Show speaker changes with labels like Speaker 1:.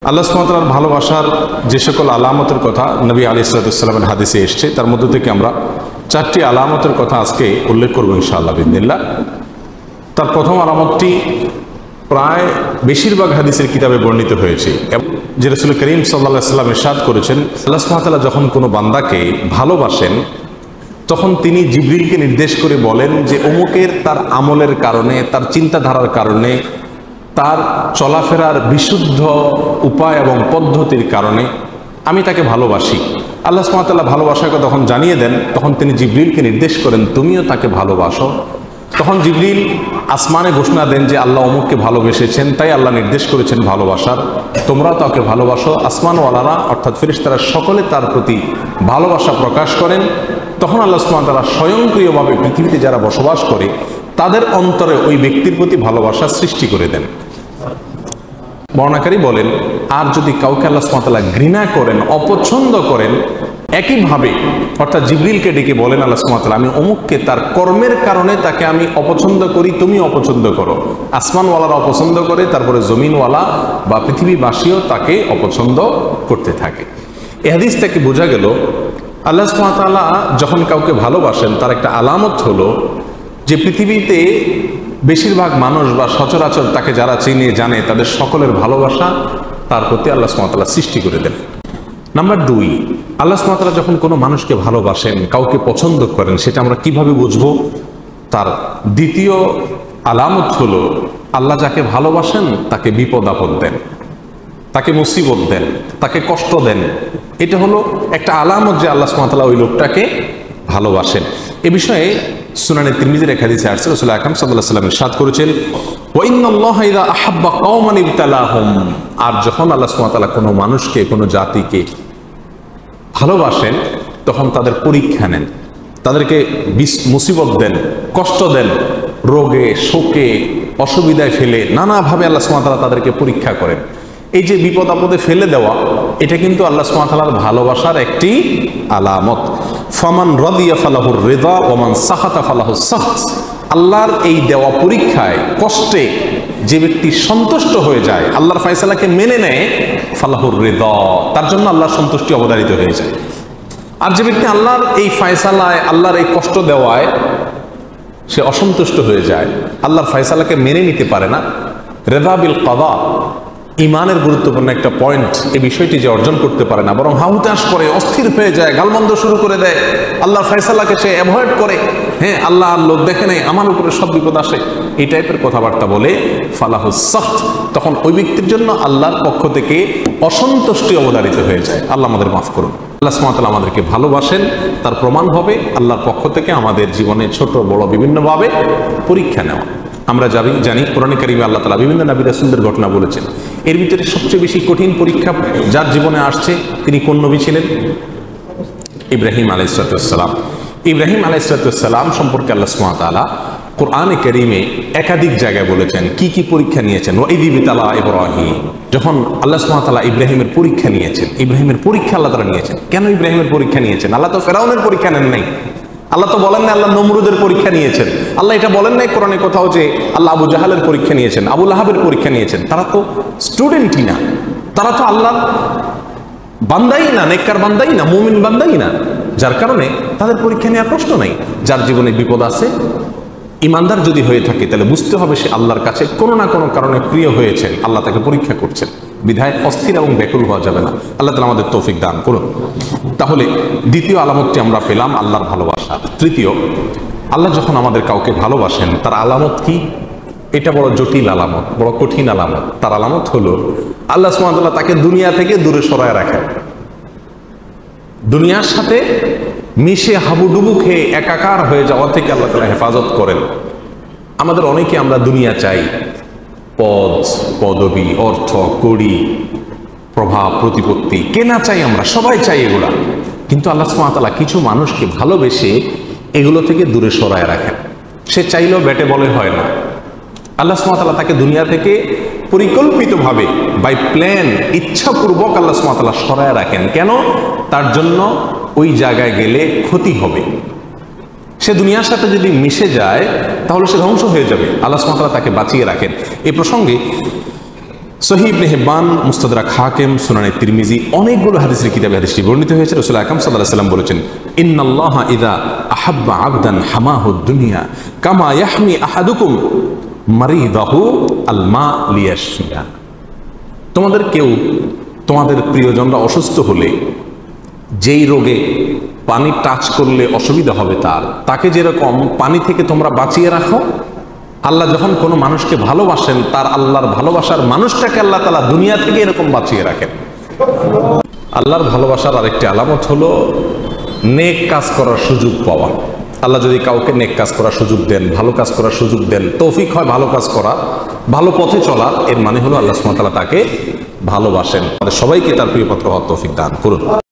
Speaker 1: আল্লাহ সুবহানাহু ওয়া তাআলার ভালোবাসার যে সকল আলামতের কথা নবী আলাইহিস সালামের হাদিসে এসেছে, তার মধ্য থেকে আমরা 4টি আলামতের কথা আজকে উল্লেখ করব ইনশাআল্লাহ বিইذنিল্লাহ। তার প্রথম আলামতটি প্রায় বেশিরভাগ হাদিসের কিতাবে বর্ণিত হয়েছে, যে রাসূল করিম সাল্লাল্লাহু আলাইহি ওয়াসাল্লাম ইরশাদ করেছেন, আল্লাহ সুবহানাহু ওয়া তাআলা যখন কোনো বান্দাকে ভালোবাসেন তখন তিনি জিবরিলকে নির্দেশ করে বলেন যে অমুকের তার আমলের কারণে, তার চিন্তাধারার কারণে, তার চলাফেরার বিশুদ্ধ উপায় এবং পদ্ধতির কারণে আমি তাকে ভালোবাসি। আল্লাহ সুবহানাহু ওয়া তাআলা ভালোবাসাকে তখন জানিয়ে দেন, তখন তিনি জিবরিলকে নির্দেশ করেন তুমিও তাকে ভালোবাসো। তখন জিবরিল আসমানে ঘোষণা দেন যে আল্লাহ অমুককে ভালোবেসেছেন, তাই আল্লাহ নির্দেশ করেছেন ভালোবাসার, তোমরা তাকে ভালোবাসো। আসমানওয়ালারা অর্থাৎ ফেরেশতারা সকলে তার প্রতি ভালোবাসা প্রকাশ করেন। তখন আল্লাহ সুবহানাহু ওয়া তাআলা স্বয়ংক্রিয়ভাবে পৃথিবীতে যারা বসবাস করে তাদের অন্তরে ওই ব্যক্তির প্রতি ভালোবাসা সৃষ্টি করে দেন। বর্ণাকারী বলেন, আর যদি কাউকে আল্লাহ সুবহানাহু ওয়া তাআলা ঘৃণা করেন, অপছন্দ করেন, একইভাবে অর্থাৎ জিবরিলকে ডেকে বলেন আল্লাহ সুবহানাহু ওয়া তাআলা আমি অমুককে তার কর্মের কারণে তাকে আমি অপছন্দ করি, তুমি অপছন্দ করো। আসমানওয়ালারা অপছন্দ করে, তারপরে জমিনওয়ালা বা পৃথিবীবাসীও তাকে অপছন্দ করতে থাকে। এই হাদিস থেকে বোঝা গেল আল্লাহ সুবহানাহু ওয়া তাআলা যখন কাউকে ভালোবাসেন তার একটা আলামত হলো যে পৃথিবীতে বেশিরভাগ মানুষ বা সচরাচর তাকে যারা চিনে জানে তাদের সকলের ভালোবাসা তার প্রতি আল্লাহ সুবহানাহু ওয়া তাআলা সৃষ্টি করে দেন। নাম্বার 2, আল্লাহ সুবহানাহু ওয়া তাআলা যখন কোনো মানুষকে ভালোবাসেন, কাউকে পছন্দ করেন, সেটা আমরা কিভাবে বুঝবো? তার দ্বিতীয় আলামত হলো আল্লাহ যাকে ভালোবাসেন তাকে বিপদ আপদ দেন, তাকে মুসিবত দেন, তাকে কষ্ট দেন। এটা হলো একটা আলামত যে আল্লাহ সুবহানাহু ওয়া তাআলা ওই লোকটাকে ভালোবাসেন। এ বিষয়ে সুনানে তিরমিজির এক হাদিসে আসছে, রাসূল আকরাম সাল্লাল্লাহু আলাইহি ওয়াসাল্লাম ইরশাদ করেছেন, ওয়া ইন্নাল্লাহা ইযা আহাব্বা কওমান ইবতালাহুম, আর যখন আল্লাহ সুবহানাহু ওয়া তাআলা কোনো মানুষকে, কোনো জাতিকে ভালোবাসেন তখন তাদের পরীক্ষা নেন, তাদেরকে মুসিবত দেন, কষ্ট দেন, রোগে শোকে অসুবিধায় ফেলে নানাভাবে আল্লাহ সুবহানাহু ওয়া তাআলা তাদেরকে পরীক্ষা করেন। এই যে বিপদ আপদে ফেলে দেওয়া, এটা কিন্তু আল্লাহ সুবহানাহু ওয়া তাআলার ভালোবাসার একটি আলামত। ফামান রাদিয়া ফালাহুর রিদা ওয়া মান সাখাতা ফালাহুস সাখত, আল্লাহর এই দেওয়া পরীক্ষায়, কষ্টে যে ব্যক্তি সন্তুষ্ট হয়ে যায়, আল্লাহর ফয়সালাকে মেনে নেয়, ফালাহুর রিদা, তার জন্য আল্লাহর সন্তুষ্টি অবধারিত হয়ে যায়। আর যে ব্যক্তি আল্লাহর এই ফয়সালায়, আল্লাহর এই কষ্ট দেওয়ায় সে অসন্তুষ্ট হয়ে যায়, আল্লাহর ফয়সালাকে মেনে নিতে পারে না, রিদা বিল কাদা, ইমানের গুরুত্বপূর্ণ একটা পয়েন্ট, এই বিষয়টি যে অর্জন করতে পারে না, বরং হাহুতাশ করে, অস্থির হয়ে যায়, গালমন্দ শুরু করে দেয়, আল্লাহর ফয়সালাকে সে অ্যাভয়েড করে, হ্যাঁ আল্লাহ লোক দেখে নেই, আমার উপরে সব বিপদ আসে, এই টাইপের কথাবার্তা বলে ফালাহুস সাখত, তখন ওই ব্যক্তির জন্য আল্লাহর পক্ষ থেকে অসন্তুষ্টি অবধারিত হয়ে যায়। আল্লাহ আমাদের মাফ করুন। আল্লাহ সুবহানাহু ওয়া তাআলা আমাদেরকে ভালোবাসেন, তার প্রমাণ হবে আল্লাহর পক্ষ থেকে আমাদের জীবনে ছোট বড় বিভিন্নভাবে পরীক্ষা নেওয়া। আমরা জানি কোরআনে কারিমে আল্লাহ তাআলা বিভিন্ন নবী রাসূলদের ঘটনা বলেছেন। এর ভিতরে সবচেয়ে বেশি কঠিন পরীক্ষা যার জীবনে আসছে তিনি কোন নবী ছিলেন? ইব্রাহিম আলাইহিস সালাম। ইব্রাহিম আলাইহিস সালাম সম্পর্কে আল্লাহ সুবহানাহু ওয়া তাআলা কোরআনে কারিমে একাধিক জায়গায় বলেছেন কি কি পরীক্ষা নিয়েছেন। ওয়া ইয ইবতালা ইব্রাহিম, যখন আল্লাহ সুবহানাহু ওয়া তাআলা ইব্রাহিমের পরীক্ষা নিয়েছেন, ইব্রাহিমের পরীক্ষা আল্লাহ তাআলা নিয়েছেন। কেন ইব্রাহিমের পরীক্ষা নিয়েছেন? আল্লাহ তো ফেরাউনের পরীক্ষা নেন নাই, আল্লাহ তো বলেন না আল্লাহ নমরুদের পরীক্ষা নিয়েছেন, আল্লাহ এটা বলেন নাই কোরআনে কোথাও যে আল্লাহ আবু জাহালের পরীক্ষা নিয়েছেন, আবু লাহাবের পরীক্ষা নিয়েছেন। তারা তো স্টুডেন্টই না, তারা তো আল্লাহর বান্দাই না, নেককার বান্দাই না, মুমিন বান্দাই না, যার কারণে তাদের পরীক্ষা নেওয়ার প্রশ্ন নাই। যার জীবনে বিপদ আছে, ইমানদার যদি হয়ে থাকে তাহলে বুঝতে হবে সে আল্লাহর কাছে কোনো না কোনো কারণে প্রিয় হয়েছেন, আল্লাহ তাকে পরীক্ষা করছেন, বিধায় অস্থির এবং ব্যাকুল হওয়া যাবে না। আল্লাহ তাআলা আমাদের তৌফিক দান করুন। তাহলে দ্বিতীয় আলামতটি আমরা পেলাম আল্লাহর ভালোবাসা। তৃতীয়, আল্লাহ যখন আমাদের কাউকে ভালোবাসেন তার আলামত কি? এটা বড় জটিল আলামত, বড় কঠিন আলামত। তার আলামত হলো আল্লাহ সুবহানাহু ওয়া তাআলা তাকে দুনিয়া থেকে দূরে সরায় রাখেন, দুনিয়ার সাথে মিশে হাবুডুবু খেয়ে একাকার হয়ে যাওয়া থেকে আল্লাহ তাআলা হেফাজত করেন। আমাদের অনেকে আমরা দুনিয়া চাই, পদ পদবী, অর্থ কড়ি, প্রভাব প্রতিপত্তি, কেনা চাই, আমরা সবাই চাই এগুলা, কিন্তু আল্লাহ সুবহানাহু ওয়া তাআলা কিছু মানুষকে ভালোবেসে এগুলো থেকে দূরে সরায় রাখেন। সে চাইলেও ব্যাটে বলে হয় না। আল্লাহ সুবহানাহু ওয়া তাআলা তাকে দুনিয়া থেকে পরিকল্পিতভাবে, বাই প্ল্যান, ইচ্ছাপূর্বক আল্লাহ সুবহানাহু ওয়া তাআলা সরায় রাখেন। কেন? তার জন্য ওই জায়গায় গেলে ক্ষতি হবে। সে দুনিয়ার সাথে যদি মিশে যায় তাহলে সে ধ্বংস হয়ে যাবে। আল্লাহ সুবহানাহু ওয়া তাআলা তাকে বাঁচিয়ে রাখেন। এই প্রসঙ্গে সহিহ ইবনে হিব্বান, মুস্তাদরাক হাকিম, সুনানে তিরমিজি অনেকগুলো হাদিসের কিতাবে হাদিসটি বর্ণিত হয়েছে। রাসূল আকরাম সাল্লাল্লাহু আলাইহি ওয়াসাল্লাম বলেছেন, ইন্নাল্লাহা ইযা আহাব্বা আবদান হামাহুদ দুনিয়া কামা ইয়াহমি আহাদুকুম মারিদাহু আল মা লিয়াশফিয়া। তোমাদের কেউ, তোমাদের প্রিয়জনরা অসুস্থ হলে যেই রোগে পানি টাচ করলে অসুবিধা হবে তাকে যেরকম পানি থেকে তোমরা বাঁচিয়ে রাখো, আল্লাহ যখন কোনো মানুষকে ভালোবাসেন তার আল্লাহর ভালোবাসার মানুষটাকে আল্লাহ তাআলা দুনিয়া থেকে এরকম বাঁচিয়ে রাখেন। আল্লাহর ভালোবাসার আরেকটি আলামত হলো নেক কাজ করার সুযোগ পাওয়া। আল্লাহ যদি কাউকে নেক কাজ করার সুযোগ দেন, ভালো কাজ করার সুযোগ দেন, তৌফিক হয় ভালো কাজ করা, ভালো পথে চলা, এর মানে হলো আল্লাহ সুবহানাহু ওয়া তাআলা তাকে ভালোবাসেন। সবাইকে তার প্রিয় পাত্র হওয়ার তৌফিক দান করুন।